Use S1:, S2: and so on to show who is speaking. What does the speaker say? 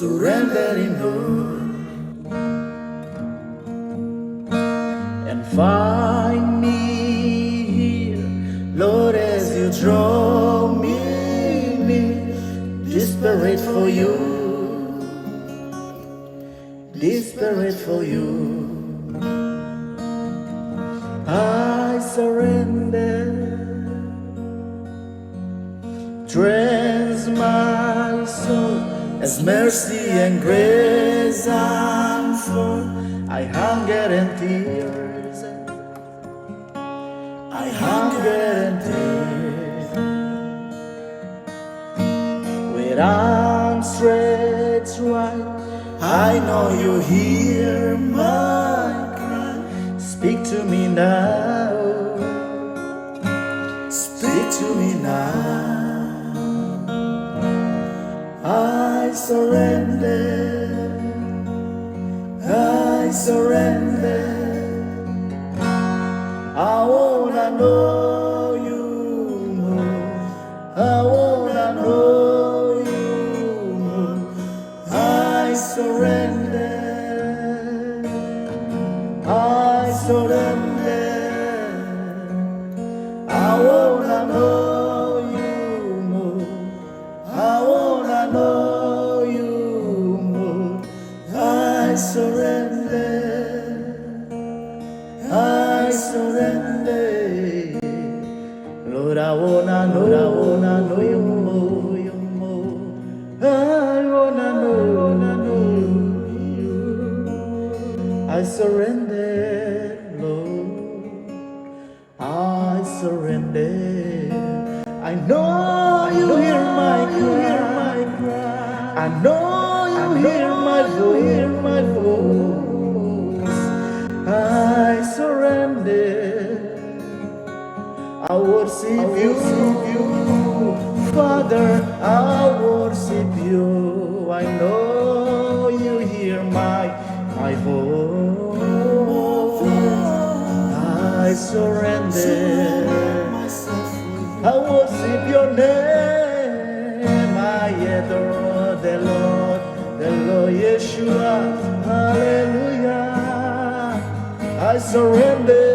S1: surrendering all, and find me here, Lord, as you draw me near, desperate for you, desperate for you. I surrender, trans my soul as mercy and grace unfold. I hunger and tears, I hunger and tears, with arms stretched wide. I know you hear my cry. Speak to me now, speak to me now. I surrender, I surrender. I wanna know you more, I wanna know you more. I surrender, I surrender. I wanna know you more, I wanna know you more. I surrender, I surrender. Lord, I wanna know you more, you more. I wanna know you. I surrender, Lord, I surrender. I know you hear my cry, I know you hear my voice. I surrender, I worship you, Father, I worship you. I know you hear my voice. I surrender, I worship your name. I adore the Lord Yeshua. Hallelujah. I surrender.